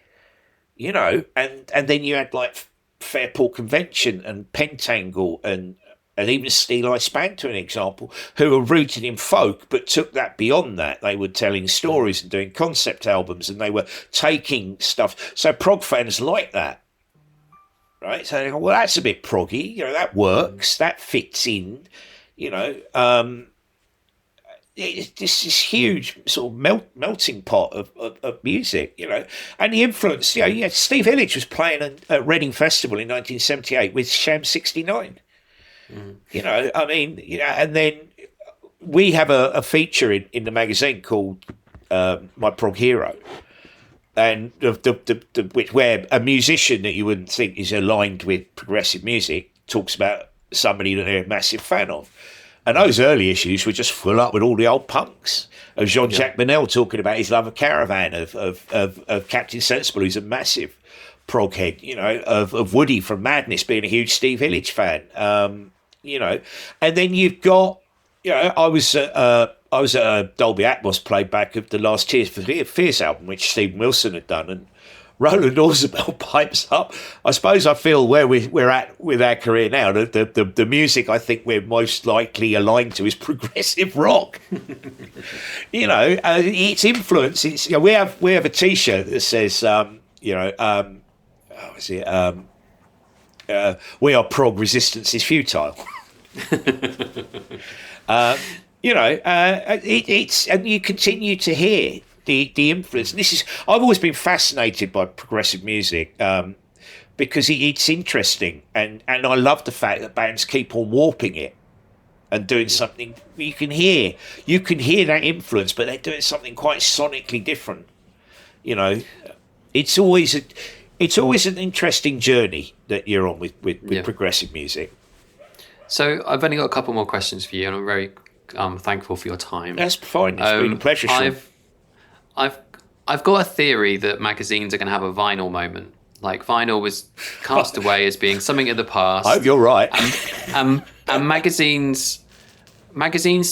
you know, and then you had like Fairport Convention and Pentangle and even Steel Eye Span, to an example, who were rooted in folk but took that beyond that. They were telling stories and doing concept albums, and they were taking stuff. So prog fans like that. right? So they go, well, that's a bit proggy, that works, that fits in, it's this huge sort of melting pot of music, and the influence. Steve Hillage was playing at Reading Festival in 1978 with Sham 69. And then we have a feature in the magazine called My Prog Hero, and where a musician that you wouldn't think is aligned with progressive music talks about somebody that they're a massive fan of. And those early issues were just full up with all the old punks of Jean-Jacques Bonnel talking about his love of Caravan, of Captain Sensible, who's a massive prog head, of Woody from Madness being a huge Steve Hillage fan, and then you've got, I was at a Dolby Atmos playback of the last Tears for Fears album, which Stephen Wilson had done, and Roland Orzabal pipes up. I suppose I feel where we're at with our career now, the music I think we're most likely aligned to is progressive rock. Its influence. It's, we have a T-shirt that says, we are prog, resistance is futile. It's and you continue to hear the influence. I've always been fascinated by progressive music because it's interesting, and I love the fact that bands keep on warping it and doing something. You can hear that influence, but they're doing something quite sonically different. It's always an interesting journey that you're on with progressive music. So I've only got a couple more questions for you, and I'm very thankful for your time. That's fine. It's been a pleasure. I've got a theory that magazines are going to have a vinyl moment. Like vinyl was cast away as being something of the past. I hope you're right. And magazines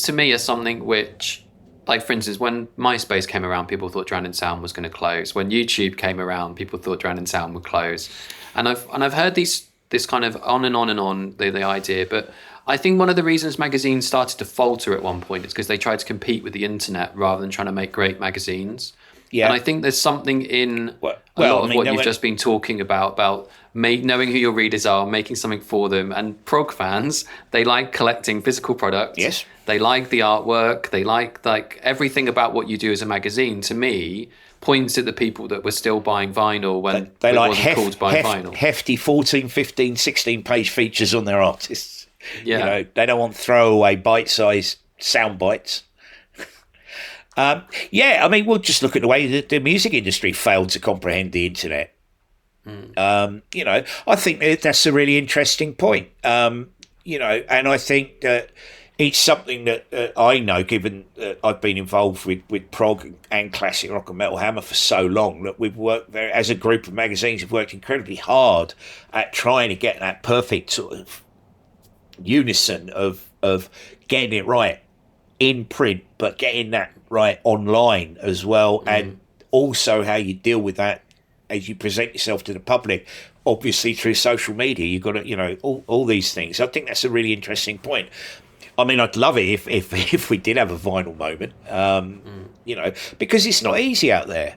to me are something which, like for instance, when MySpace came around, people thought Drowned in Sound was going to close. When YouTube came around, people thought Drowned in Sound would close. And I've heard this kind of on and on the idea, but I think one of the reasons magazines started to falter at one point is because they tried to compete with the internet rather than trying to make great magazines. Yeah. And I think there's something in a lot of what you've just been talking about knowing who your readers are, making something for them. And prog fans, they like collecting physical products. Yes. They like the artwork. They like everything about what you do as a magazine, to me, points at the people that were still buying vinyl when they it like wasn't cool to buy vinyl. Hefty 14, 15, 16-page features on their artists. Yeah. They don't want throwaway bite-sized sound bites. We'll just look at the way that the music industry failed to comprehend the internet. I think that's a really interesting point. And I think that it's something that I know, given that I've been involved with prog and classic rock and metal hammer for so long, that we've worked as a group of magazines, have worked incredibly hard at trying to get that perfect sort of unison of getting it right in print, but getting that right online as well, and also how you deal with that as you present yourself to the public. Obviously, through social media, you've got to, all these things. I think that's a really interesting point. I mean, I'd love it if we did have a vinyl moment, because it's not easy out there.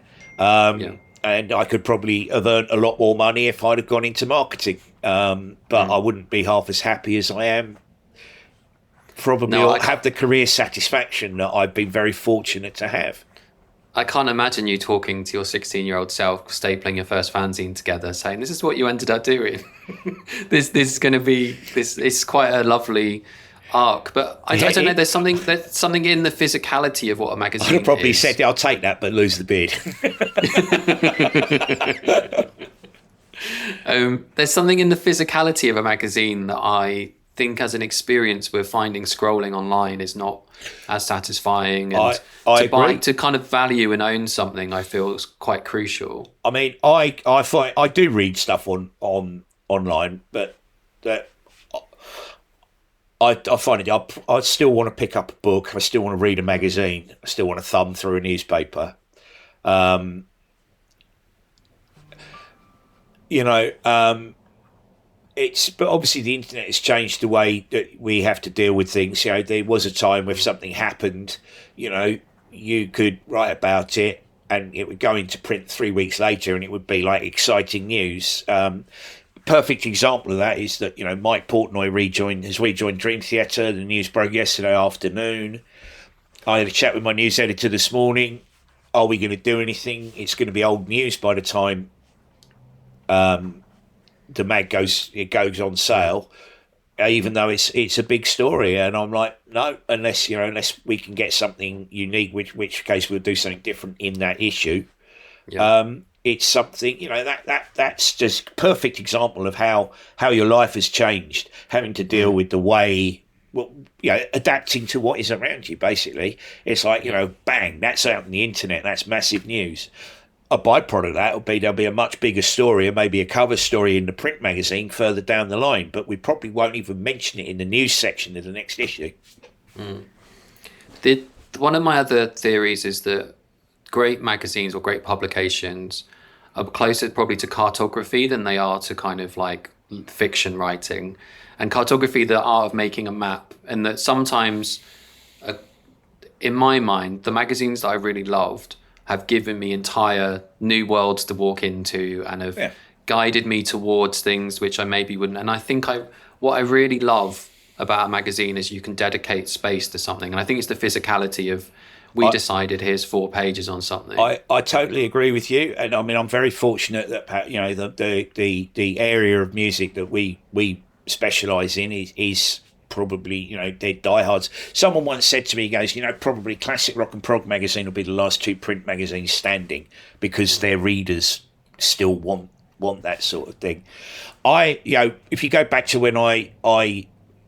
And I could probably have earned a lot more money if I'd have gone into marketing. But I wouldn't be half as happy as I am. Probably have the career satisfaction that I've been very fortunate to have. I can't imagine you talking to your 16-year-old self, stapling your first fanzine together, saying, "This is what you ended up doing." This is going to be this. It's quite a lovely arc, but I don't know. There's something in the physicality of what a magazine I'd probably is. said, "I'll take that, but lose the bid." There's something in the physicality of a magazine that I think, as an experience, we're finding scrolling online is not as satisfying, and to kind of value and own something, I feel is quite crucial. I mean, I find I do read stuff online, but that I find it. I still want to pick up a book. I still want to read a magazine. I still want to thumb through a newspaper. But obviously the internet has changed the way that we have to deal with things. There was a time where if something happened, you could write about it and it would go into print 3 weeks later and it would be like exciting news. perfect example of that is that, Mike Portnoy has rejoined Dream Theatre. The news broke yesterday afternoon. I had a chat with my news editor this morning. Are we going to do anything? It's going to be old news by the time the mag goes on sale, even though it's a big story. And I'm like, no, unless we can get something unique, which case we'll do something different in that issue. Yeah. It's something, that's just a perfect example of how your life has changed, having to deal with the way, adapting to what is around you, basically. It's like, bang, that's out on the internet, that's massive news. A byproduct of that will be there'll be a much bigger story and maybe a cover story in the print magazine further down the line, but we probably won't even mention it in the news section of the next issue. One of my other theories is that great magazines or great publications are closer probably to cartography than they are to kind of like fiction writing. And cartography, the art of making a map, and that sometimes, in my mind, the magazines that I really loved have given me entire new worlds to walk into and have guided me towards things which I maybe wouldn't. And I think what I really love about a magazine is you can dedicate space to something. And I think it's the physicality of, we decided here's 4 pages on something. I totally agree with you. And I mean, I'm very fortunate that, the area of music that we specialise in is probably, they're diehards. Someone once said to me, he goes, probably Classic Rock and Prog magazine will be the last 2 print magazines standing because their readers still want that sort of thing. If you go back to when I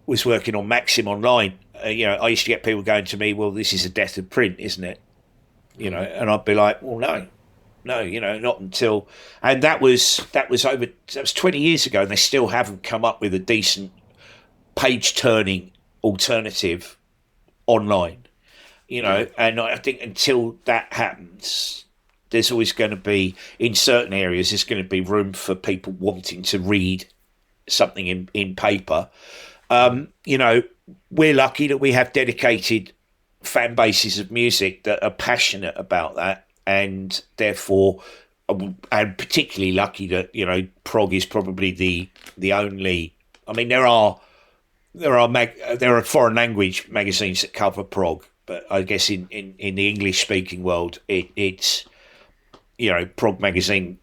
was working on Maxim Online, I used to get people going to me, well, this is the death of print, isn't it? And I'd be like, well, no, not until, and that was 20 years ago, and they still haven't come up with a decent page-turning alternative online, and I think until that happens, there's always going to be, in certain areas, there's going to be room for people wanting to read something in paper. We're lucky that we have dedicated fan bases of music that are passionate about that, and therefore, and particularly lucky that prog is probably the only. I mean, there are foreign language magazines that cover prog, but I guess in the English speaking world, it's prog magazine.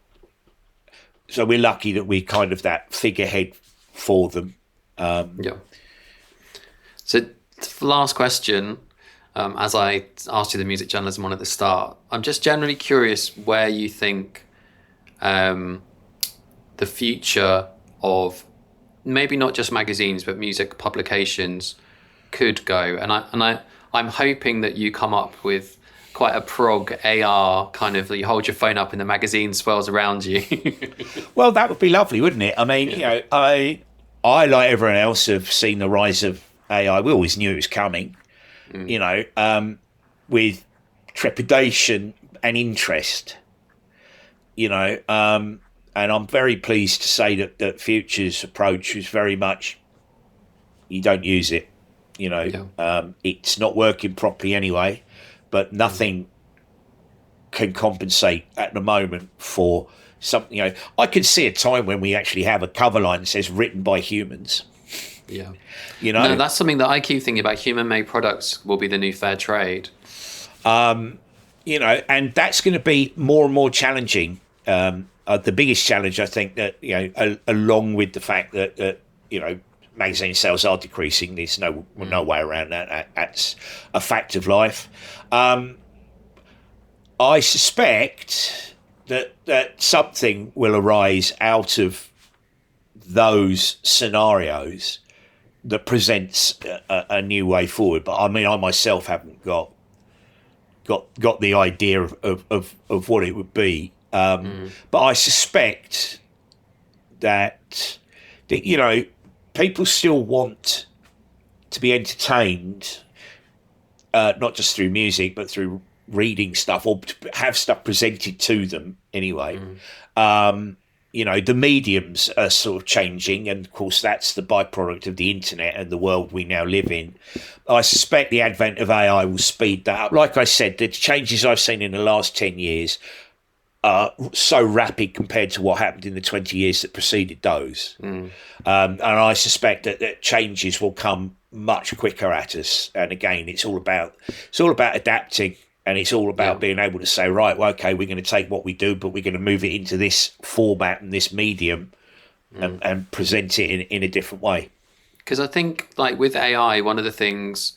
So we're lucky that we kind of that figurehead for them. So last question, as I asked you the music journalism one at the start, I'm just generally curious where you think the future of maybe not just magazines but music publications could go, and I'm hoping that you come up with quite a prog AR kind of, you hold your phone up and the magazine swirls around you. Well, that would be lovely, wouldn't it? I mean, I like everyone else have seen the rise of AI. We always knew it was coming, with trepidation and interest, and I'm very pleased to say that Future's approach is very much, you don't use it, it's not working properly anyway, but nothing can compensate at the moment for something. I could see a time when we actually have a cover line that says written by humans. Yeah. No, that's something that I keep thinking about. Human-made products will be the new fair trade. And that's going to be more and more challenging. The biggest challenge, I think, that, along with the fact that magazine sales are decreasing, there's no way around that. That's a fact of life. I suspect that something will arise out of those scenarios that presents a new way forward. But I mean, I myself haven't got the idea of what it would be. But I suspect that people still want to be entertained, not just through music, but through reading stuff or to have stuff presented to them anyway. The mediums are sort of changing, and of course that's the byproduct of the internet and the world we now live in. I suspect the advent of AI will speed that up. Like I said, the changes I've seen in the last 10 years so rapid compared to what happened in the 20 years that preceded those. And I suspect that changes will come much quicker at us. And again, it's all about adapting, and it's all about being able to say, right, well, okay, we're going to take what we do, but we're going to move it into this format and this medium and present it in a different way. Because I think, like with AI, one of the things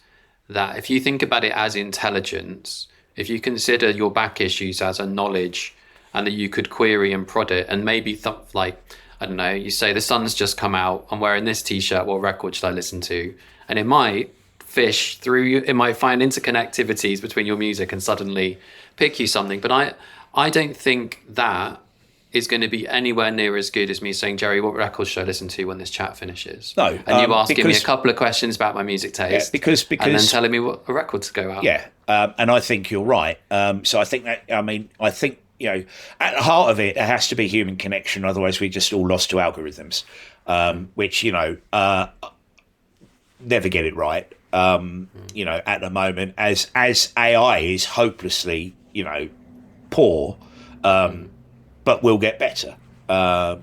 that, if you think about it as intelligence, if you consider your back issues as a knowledge, and that you could query and prod it, and maybe I don't know, you say the sun's just come out, I'm wearing this t-shirt, what record should I listen to? And it might fish through, it might find interconnectivities between your music and suddenly pick you something. But I don't think that is going to be anywhere near as good as me saying, Jerry, what records should I listen to when this chat finishes? No. And you asking me a couple of questions about my music taste. Yeah, because and then telling me what a record to go out. Yeah. And I think you're right. So I think that, I think, at the heart of it, there has to be human connection. Otherwise, we're just all lost to algorithms, which, never get it right. At the moment, as AI is hopelessly, poor, but will get better. But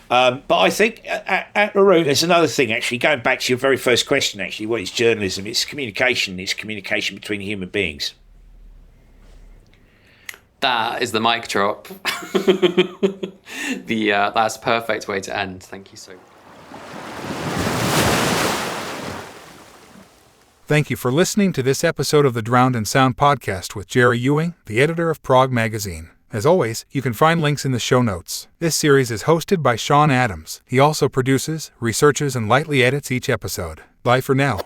I think at the root, there's another thing, actually, going back to your very first question, actually, what is journalism? It's communication. It's communication between human beings. That is the mic drop. That's a perfect way to end. Thank you so much. Thank you for listening to this episode of the Drowned in Sound podcast with Jerry Ewing, the editor of PROG Magazine. As always, you can find links in the show notes. This series is hosted by Sean Adams. He also produces, researches, and lightly edits each episode. Bye for now.